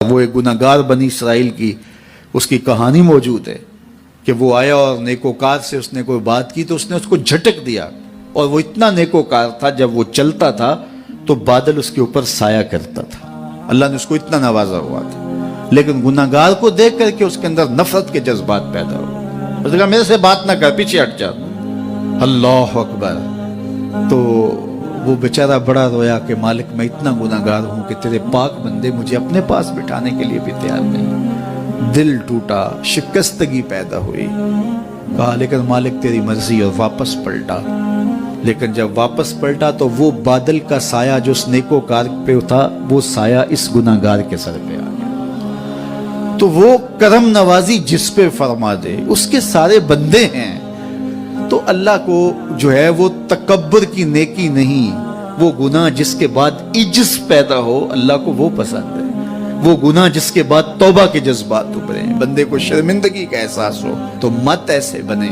وہ ایک گناہگار بنی اسرائیل کی اس کی کہانی موجود ہے کہ وہ آیا اور نیکوکار سے اس نے کوئی بات کی تو اس نے اس کو جھٹک دیا، اور وہ اتنا نیکوکار تھا جب وہ چلتا تھا تو بادل اس کے اوپر سایہ کرتا تھا، اللہ نے اس کو اتنا نوازا ہوا تھا، لیکن گناہگار کو دیکھ کر کے اس کے اندر نفرت کے جذبات پیدا ہوئے، اس نے کہا میرے سے بات نہ کر، پیچھے ہٹ جا، اللہ اکبر۔ تو وہ بیچارہ بڑا رویا کہ مالک میں اتنا گناہگار ہوں کہ تیرے پاک بندے مجھے اپنے پاس بٹھانے کے لیے بھی تیار نہیں۔ دل ٹوٹا، شکستگی پیدا ہوئی، کہا لیکن مالک تیری مرضی، اور واپس پلٹا۔ لیکن جب واپس پلٹا تو وہ بادل کا سایہ جو اس نیکوکار پہ تھا وہ سایہ اس گناہگار کے سر پہ آ گیا۔ تو وہ کرم نوازی جس پہ فرما دے، اس کے سارے بندے ہیں، تو اللہ کو جو ہے وہ تکبر کی نیکی نہیں، وہ گناہ جس کے بعد عجز پیدا ہو اللہ کو وہ پسند ہے، وہ گناہ جس کے بعد توبہ کے جذبات ابھریں، بندے کو شرمندگی کا احساس ہو۔ تو مت ایسے بنے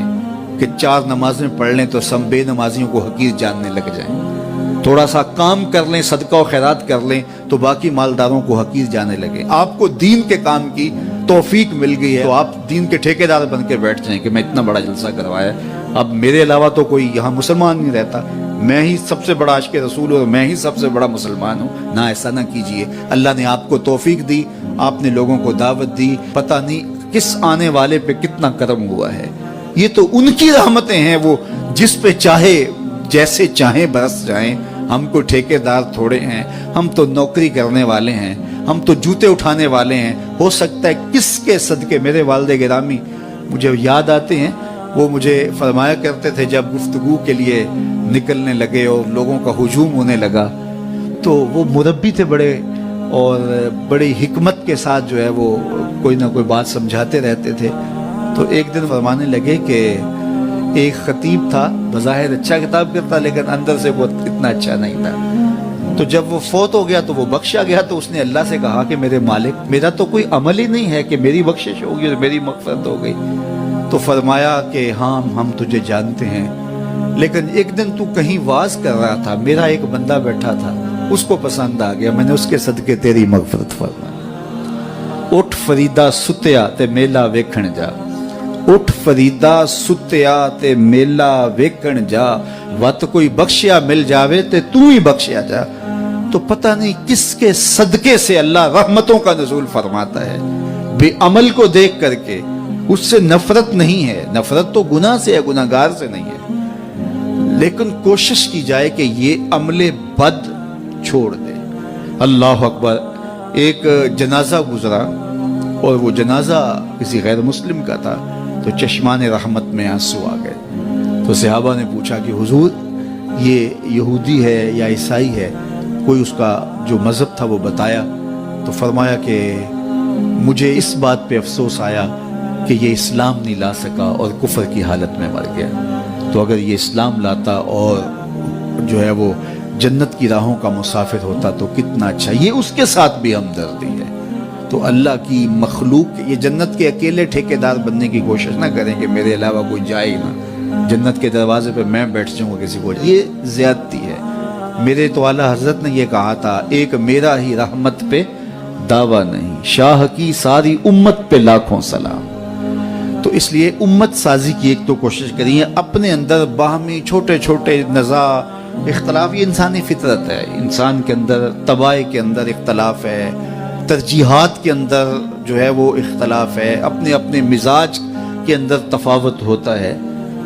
کہ 4 نمازیں پڑھ لیں تو سب بے نمازیوں کو حقیر جاننے لگ جائیں، تھوڑا سا کام کر لیں، صدقہ و خیرات کر لیں تو باقی مالداروں کو حقیر جانے لگے۔ آپ کو دین کے کام کی توفیق مل گئی ہے تو آپ دین کے ٹھیکیدار بن کے بیٹھ جائیں کہ میں اتنا بڑا جلسہ کروایا، اب میرے علاوہ تو کوئی یہاں مسلمان نہیں رہتا، میں ہی سب سے بڑا عاشق رسول اور میں ہی سب سے بڑا مسلمان ہوں۔ نہ، ایسا نہ کیجئے، اللہ نے آپ کو توفیق دی، آپ نے لوگوں کو دعوت دی، پتہ نہیں کس آنے والے پہ کتنا کرم ہوا ہے، یہ تو ان کی رحمتیں ہیں، وہ جس پہ چاہے جیسے چاہیں برس جائیں۔ ہم کو ٹھیکیدار تھوڑے ہیں، ہم تو نوکری کرنے والے ہیں، ہم تو جوتے اٹھانے والے ہیں۔ ہو سکتا ہے کس کے صدقے، میرے والد گرامی مجھے یاد آتے ہیں، وہ مجھے فرمایا کرتے تھے جب گفتگو کے لیے نکلنے لگے اور لوگوں کا ہجوم ہونے لگا تو وہ مربی تھے بڑے، اور بڑی حکمت کے ساتھ جو ہے وہ کوئی نہ کوئی بات سمجھاتے رہتے تھے۔ تو ایک دن فرمانے لگے کہ ایک خطیب تھا، بظاہر اچھا خطاب کرتا لیکن اندر سے وہ اتنا اچھا نہیں تھا، تو جب وہ فوت ہو گیا تو وہ بخشا گیا، تو اس نے اللہ سے کہا کہ میرے مالک میرا تو کوئی عمل ہی نہیں ہے کہ میری بخشش ہوگی اور میری مغفرت ہو گئی۔ تو فرمایا کہ ہاں ہم تجھے جانتے ہیں، لیکن ایک دن تو کہیں واز کر رہا تھا، میرا ایک بندہ بیٹھا تھا، اس کو پسند آ گیا، میں نے اس کے صدقے تیری مغفرت فرمائی۔ اٹھ فریدا ستیا تے میلہ ویکھن جا، اٹھ فریدا ستیا تے میلہ ویکھن جا، وت کوئی بخشیا مل جاوے تے تو ہی بخشیا جا۔ تو پتہ نہیں کس کے صدقے سے اللہ رحمتوں کا نزول فرماتا ہے، بے عمل کو دیکھ کر کے اس سے نفرت نہیں ہے، نفرت تو گناہ سے ہے، گناہگار سے نہیں ہے، لیکن کوشش کی جائے کہ یہ عمل بد چھوڑ دے۔ اللہ اکبر۔ ایک جنازہ گزرا اور وہ جنازہ کسی غیر مسلم کا تھا، تو چشمان رحمت میں آنسو آ گئے، تو صحابہ نے پوچھا کہ حضور یہ یہودی ہے یا عیسائی ہے، کوئی اس کا جو مذہب تھا وہ بتایا، تو فرمایا کہ مجھے اس بات پہ افسوس آیا کہ یہ اسلام نہیں لا سکا اور کفر کی حالت میں مر گیا، تو اگر یہ اسلام لاتا اور جو ہے وہ جنت کی راہوں کا مسافر ہوتا تو کتنا اچھا۔ یہ اس کے ساتھ بھی ہمدردی ہے۔ تو اللہ کی مخلوق، یہ جنت کے اکیلے ٹھیکیدار بننے کی کوشش نہ کریں کہ میرے علاوہ کوئی جائے ہی نہ، جنت کے دروازے پہ میں بیٹھ جاؤں گا کسی کو، یہ زیادتی ہے۔ میرے تو اعلیٰ حضرت نے یہ کہا تھا، ایک میرا ہی رحمت پہ دعویٰ نہیں، شاہ کی ساری امت پہ لاکھوں سلام۔ تو اس لیے امت سازی کی ایک تو کوشش کریے، اپنے اندر باہمی چھوٹے چھوٹے نزاع اختلاف، یہ انسانی فطرت ہے، انسان کے اندر طبائع کے اندر اختلاف ہے، ترجیحات کے اندر جو ہے وہ اختلاف ہے، اپنے اپنے مزاج کے اندر تفاوت ہوتا ہے۔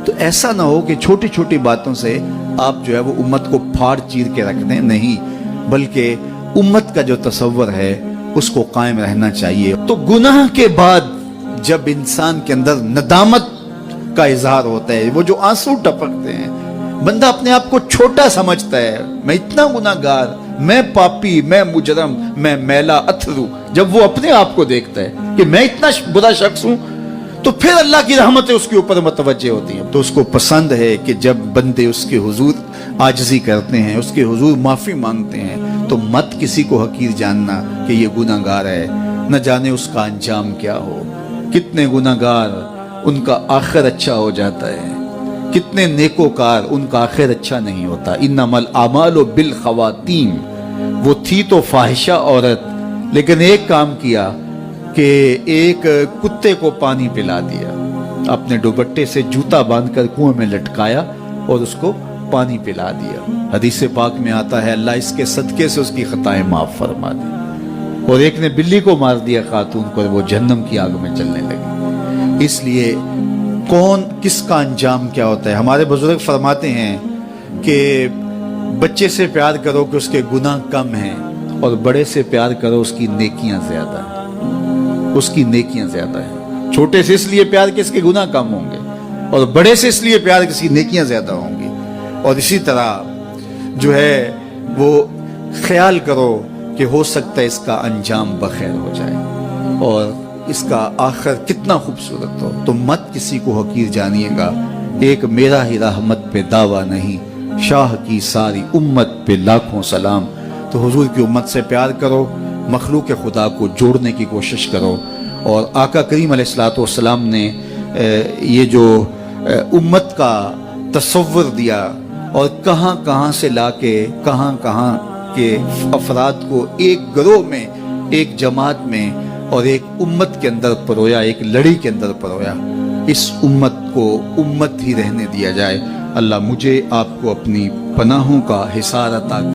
تو ایسا نہ ہو کہ چھوٹی چھوٹی باتوں سے آپ جو ہے وہ امت کو پھاڑ چیر کے رکھ دیں، نہیں، بلکہ امت کا جو تصور ہے اس کو قائم رہنا چاہیے۔ تو گناہ کے بعد جب انسان کے اندر ندامت کا اظہار ہوتا ہے، وہ جو آنسو ٹپکتے ہیں، بندہ اپنے آپ کو چھوٹا سمجھتا ہے، میں اتنا گناہگار، میں پاپی، میں مجرم، میں میلا اتھرو، جب وہ اپنے آپ کو دیکھتا ہے کہ میں اتنا برا شخص ہوں، تو پھر اللہ کی رحمتیں اس کے اوپر متوجہ ہوتی ہیں۔ تو اس کو پسند ہے کہ جب بندے اس کے حضور عاجزی کرتے ہیں، اس کے حضور معافی مانگتے ہیں، تو مت کسی کو حقیر جاننا کہ یہ گناہگار ہے، نہ جانے اس کا انجام کیا ہو۔ کتنے گناہگار ان کا آخر اچھا ہو جاتا ہے، کتنے نیکوکار ان کا آخر اچھا نہیں ہوتا۔ انما الاعمال بالخواتیم، وہ تھی تو فاحشہ عورت لیکن ایک کام کیا کہ ایک کتے کو پانی پلا دیا، اپنے دوپٹے سے جوتا باندھ کر کنویں میں لٹکایا اور اس کو پانی پلا دیا۔ حدیث پاک میں آتا ہے اللہ اس کے صدقے سے اس کی خطائیں معاف فرما دی۔ اور ایک نے بلی کو مار دیا خاتون کو، وہ جہنم کی آگ میں جلنے لگی۔ اس لیے کون کس کا انجام کیا ہوتا ہے؟ ہمارے بزرگ فرماتے ہیں کہ بچے سے پیار کرو کہ اس کے گناہ کم ہیں، اور بڑے سے پیار کرو اس کی نیکیاں زیادہ ہیں، اس کی نیکیاں زیادہ ہیں۔ چھوٹے سے اس لیے پیار کہ اس کے گناہ کم ہوں گے، اور بڑے سے اس لیے پیار کہ اس کی نیکیاں زیادہ ہوں گی۔ اور اسی طرح جو ہے وہ خیال کرو کہ ہو سکتا ہے اس کا انجام بخیر ہو جائے اور اس کا آخر کتنا خوبصورت ہو، تو مت کسی کو حقیر جانیے گا۔ ایک میرا ہی رحمت پہ دعویٰ نہیں، شاہ کی ساری امت پہ لاکھوں سلام۔ تو حضور کی امت سے پیار کرو، مخلوق خدا کو جوڑنے کی کوشش کرو۔ اور آقا کریم علیہ السلام نے یہ جو امت کا تصور دیا اور کہاں کہاں سے لا کے کہاں کہاں کے افراد کو ایک گروہ میں، ایک جماعت میں اور ایک امت کے اندر پرویا، ایک لڑی کے اندر پرویا، اس امت کو امت ہی رہنے دیا جائے۔ اللہ مجھے آپ کو اپنی پناہوں کا حصار عطا